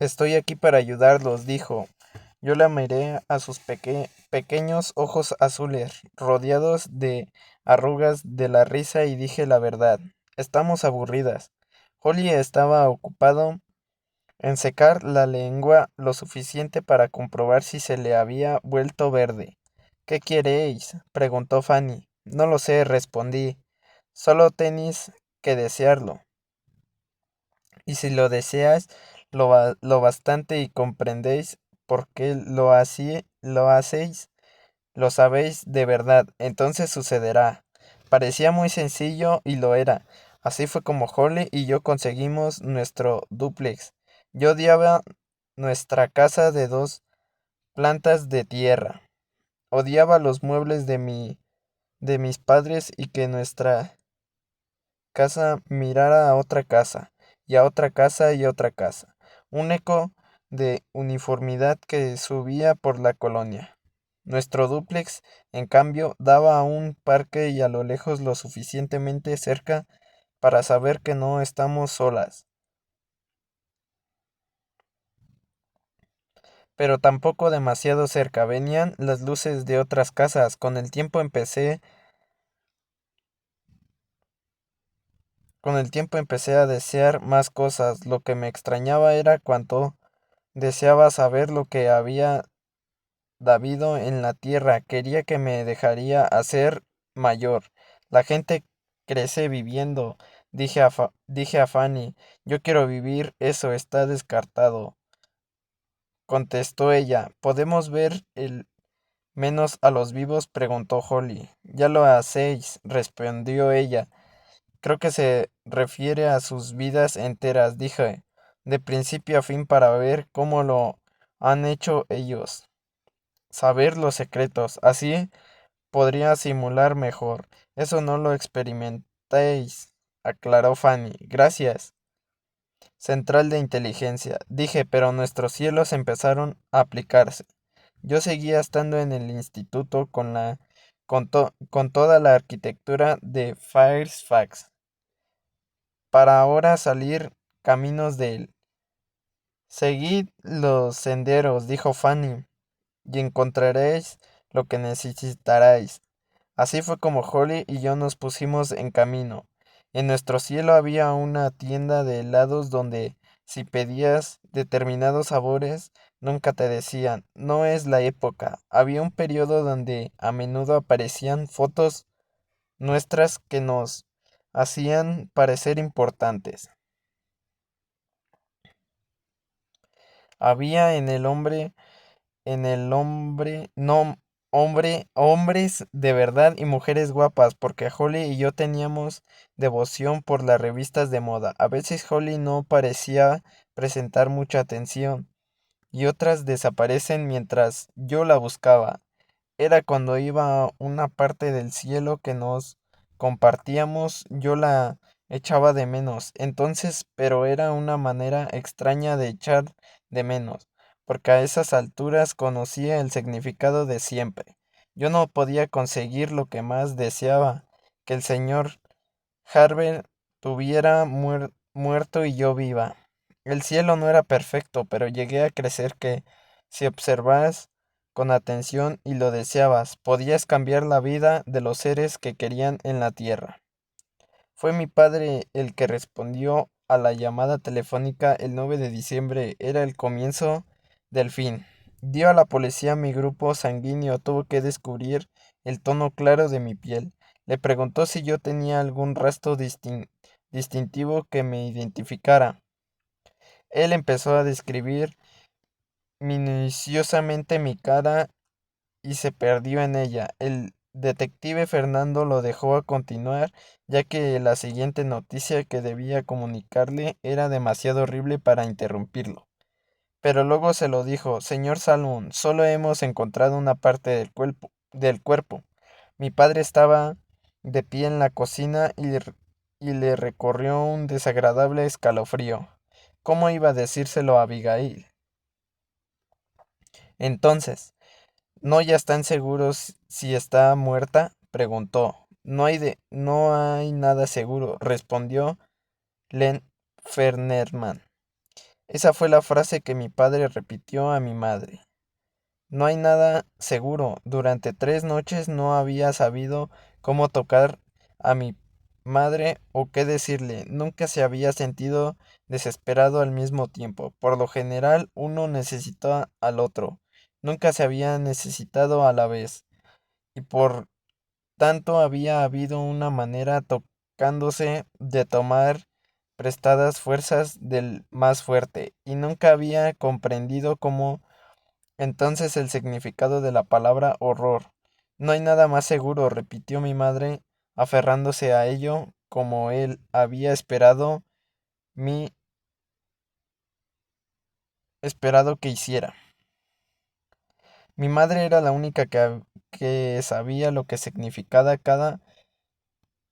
Estoy aquí para ayudarlos, dijo. Yo la miré a sus pequeños ojos azules, rodeados de arrugas de la risa, y dije la verdad. Estamos aburridas. Holly estaba ocupado en secar la lengua lo suficiente para comprobar si se le había vuelto verde. ¿Qué queréis? Preguntó Fanny. No lo sé, respondí. Solo tenéis que desearlo. Y si lo deseáis lo bastante y comprendéis por qué lo hacéis, lo sabéis de verdad, entonces sucederá. Parecía muy sencillo y lo era. Así fue como Holly y yo conseguimos nuestro dúplex. Yo odiaba nuestra casa de 2 plantas de tierra. Odiaba los muebles de mis padres y que nuestra casa mirara a otra casa, y a otra casa y a otra casa. Un eco de uniformidad que subía por la colonia. Nuestro dúplex, en cambio, daba a un parque y a lo lejos lo suficientemente cerca para saber que no estamos solas, pero tampoco demasiado cerca. Venían las luces de otras casas. Con el tiempo empecé a desear más cosas. Lo que me extrañaba era cuánto deseaba saber lo que había Davido en la tierra. Quería que me dejaría hacer mayor. La gente crece viviendo, dije a Fanny. Yo quiero vivir, eso está descartado, contestó ella. ¿Podemos ver el menos a los vivos? Preguntó Holly. Ya lo hacéis, respondió ella. Creo que se refiere a sus vidas enteras, dije, de principio a fin para ver cómo lo han hecho ellos. Saber los secretos. Así podría simular mejor. Eso no lo experimentéis, aclaró Fanny. Gracias. Central de inteligencia. Dije, pero nuestros cielos empezaron a aplicarse. Yo seguía estando en el instituto con toda la arquitectura de Fairfax, para ahora salir caminos de él. Seguid los senderos, dijo Fanny, y encontraréis lo que necesitaréis. Así fue como Holly y yo nos pusimos en camino. En nuestro cielo había una tienda de helados donde, si pedías determinados sabores, nunca te decían, no es la época. Había un periodo donde a menudo aparecían fotos nuestras que nos hacían parecer importantes. Había en el hombre, no, hombres de verdad y mujeres guapas, porque Holly y yo teníamos devoción por las revistas de moda. A veces Holly no parecía presentar mucha atención, y otras desaparecen mientras yo la buscaba. Era cuando iba a una parte del cielo que nos compartíamos, yo la echaba de menos. Entonces, pero era una manera extraña de echar de menos, porque a esas alturas conocía el significado de siempre. Yo no podía conseguir lo que más deseaba, que el señor Harvey tuviera muerto y yo viva. El cielo no era perfecto, pero llegué a creer que, si observas con atención y lo deseabas, podías cambiar la vida de los seres que querían en la tierra. Fue mi padre el que respondió a la llamada telefónica el 9 de diciembre. Era el comienzo del fin. Dio a la policía mi grupo sanguíneo. Tuvo que descubrir el tono claro de mi piel. Le preguntó si yo tenía algún rastro distintivo que me identificara. Él empezó a describir minuciosamente mi cara y se perdió en ella. El detective Fernando lo dejó a continuar, ya que la siguiente noticia que debía comunicarle era demasiado horrible para interrumpirlo. Pero luego se lo dijo: Señor Salmon, solo hemos encontrado una parte del cuerpo. Mi padre estaba de pie en la cocina y le recorrió un desagradable escalofrío. ¿Cómo iba a decírselo a Abigail? Entonces, ¿no ya están seguros si está muerta? Preguntó. No hay nada seguro, respondió Len Fernerman. Esa fue la frase que mi padre repitió a mi madre. No hay nada seguro. Durante 3 noches no había sabido cómo tocar a mi madre o qué decirle. Nunca se había sentido desesperado al mismo tiempo. Por lo general, uno necesita al otro. Nunca se había necesitado a la vez. Y por tanto había habido una manera tocándose de tomar prestadas fuerzas del más fuerte. Y nunca había comprendido cómo entonces el significado de la palabra horror. No hay nada más seguro, repitió mi madre, aferrándose a ello como él había mi esperado que hiciera. Mi madre era la única que sabía lo que significaba cada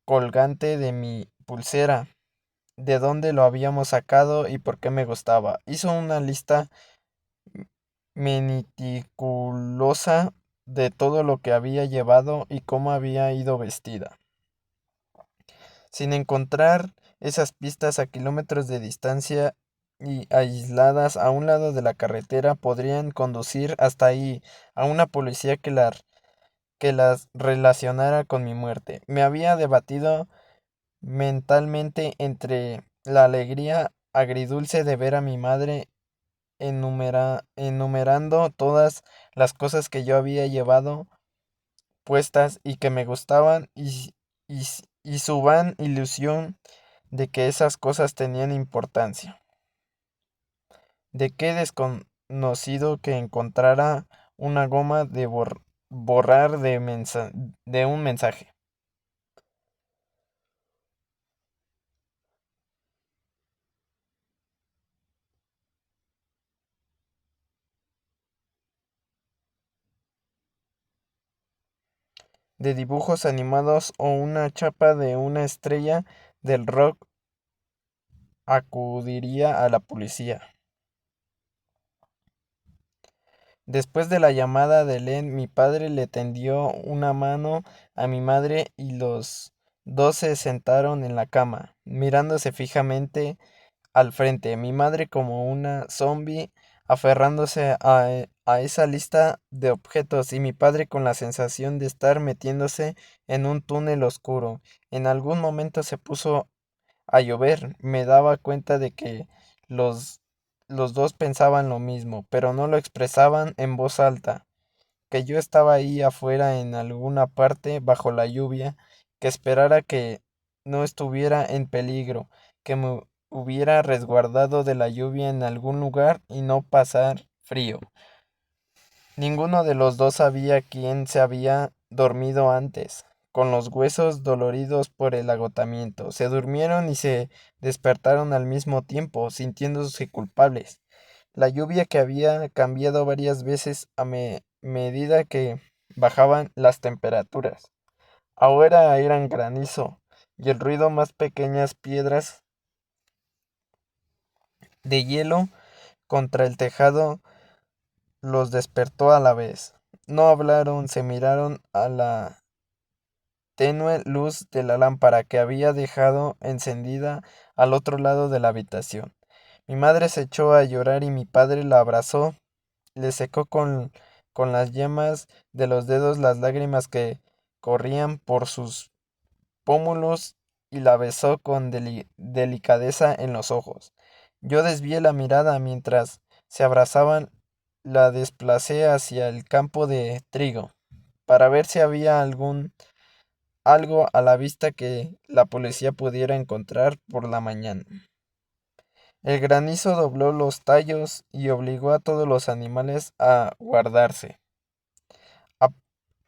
colgante de mi pulsera, de dónde lo habíamos sacado y por qué me gustaba. Hizo una lista meticulosa de todo lo que había llevado y cómo había ido vestida. Sin encontrar esas pistas a kilómetros de distancia y aisladas a un lado de la carretera podrían conducir hasta ahí a una policía que las relacionara con mi muerte. Me había debatido mentalmente entre la alegría agridulce de ver a mi madre enumerando todas las cosas que yo había llevado puestas y que me gustaban y su van ilusión de que esas cosas tenían importancia. De qué desconocido que encontrara una goma de borrar de un mensaje. De dibujos animados o una chapa de una estrella del rock acudiría a la policía. Después de la llamada de Len, mi padre le tendió una mano a mi madre y los dos se sentaron en la cama, mirándose fijamente al frente, mi madre como una zombie aferrándose a esa lista de objetos y mi padre con la sensación de estar metiéndose en un túnel oscuro. En algún momento se puso a llover. Me daba cuenta de que los, los dos pensaban lo mismo, pero no lo expresaban en voz alta. Que yo estaba ahí afuera en alguna parte bajo la lluvia, que esperara que no estuviera en peligro, que me hubiera resguardado de la lluvia en algún lugar y no pasar frío. Ninguno de los dos sabía quién se había dormido antes, con los huesos doloridos por el agotamiento. Se durmieron y se despertaron al mismo tiempo, sintiéndose culpables. La lluvia que había cambiado varias veces a medida que bajaban las temperaturas. Ahora eran granizo, y el ruido más pequeñas piedras de hielo contra el tejado los despertó a la vez. No hablaron, se miraron a la tenue luz de la lámpara que había dejado encendida al otro lado de la habitación. Mi madre se echó a llorar y mi padre la abrazó, le secó con las yemas de los dedos las lágrimas que corrían por sus pómulos y la besó con delicadeza en los ojos. Yo desvié la mirada mientras se abrazaban, la desplacé hacia el campo de trigo, para ver si había algo a la vista que la policía pudiera encontrar por la mañana. El granizo dobló los tallos y obligó a todos los animales a guardarse. A,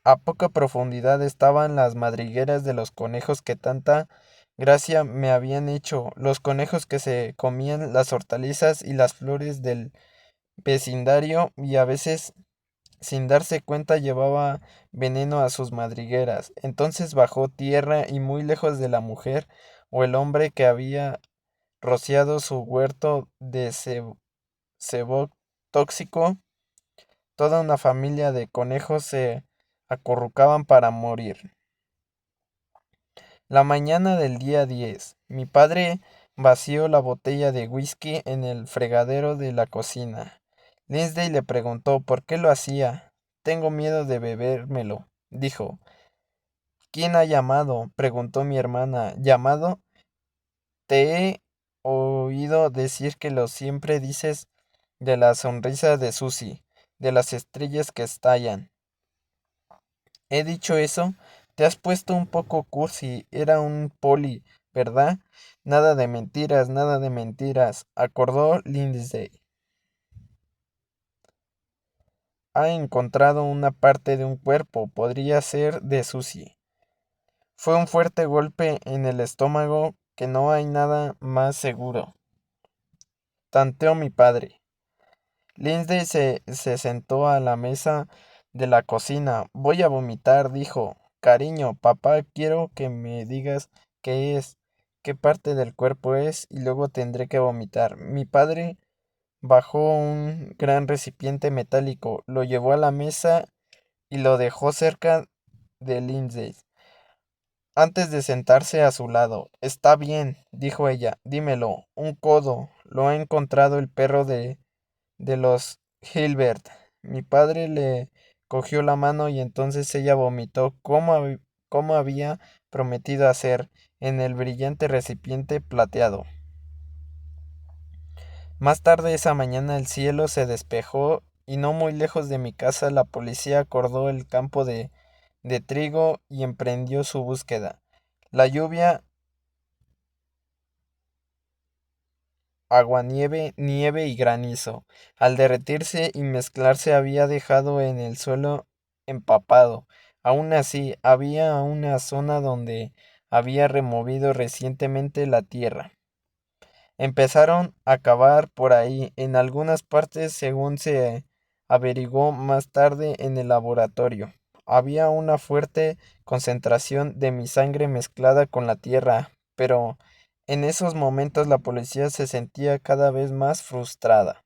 a poca profundidad estaban las madrigueras de los conejos que tanta gracia me habían hecho, los conejos que se comían las hortalizas y las flores del vecindario y a veces sin darse cuenta llevaba veneno a sus madrigueras. Entonces bajó tierra y muy lejos de la mujer o el hombre que había rociado su huerto de cebo tóxico, toda una familia de conejos se acurrucaban para morir. La mañana del día 10, mi padre vació la botella de whisky en el fregadero de la cocina. Lindsay le preguntó por qué lo hacía. Tengo miedo de bebérmelo, dijo. ¿Quién ha llamado? Preguntó mi hermana. ¿Llamado? Te he oído decir que lo siempre dices de la sonrisa de Susie, de las estrellas que estallan. ¿He dicho eso? Te has puesto un poco cursi. Era un poli, ¿verdad? Nada de mentiras, acordó Lindsay. Ha encontrado una parte de un cuerpo. Podría ser de Susie. Fue un fuerte golpe en el estómago que no hay nada más seguro. Tanteó mi padre. Lindsay se sentó a la mesa de la cocina. Voy a vomitar, dijo. Cariño, papá, quiero que me digas qué es, qué parte del cuerpo es, y luego tendré que vomitar. Mi padre bajó un gran recipiente metálico, lo llevó a la mesa y lo dejó cerca de Lindsay, antes de sentarse a su lado. Está bien, dijo ella, dímelo. Un codo. Lo ha encontrado el perro de los Hilbert. Mi padre le cogió la mano y entonces ella vomitó como había prometido hacer en el brillante recipiente plateado. Más tarde esa mañana el cielo se despejó y no muy lejos de mi casa la policía acordó el campo de trigo y emprendió su búsqueda. La lluvia, aguanieve, nieve y granizo, al derretirse y mezclarse había dejado en el suelo empapado. Aún así, había una zona donde había removido recientemente la tierra. Empezaron a cavar por ahí, en algunas partes, según se averiguó más tarde en el laboratorio. Había una fuerte concentración de mi sangre mezclada con la tierra, pero en esos momentos la policía se sentía cada vez más frustrada.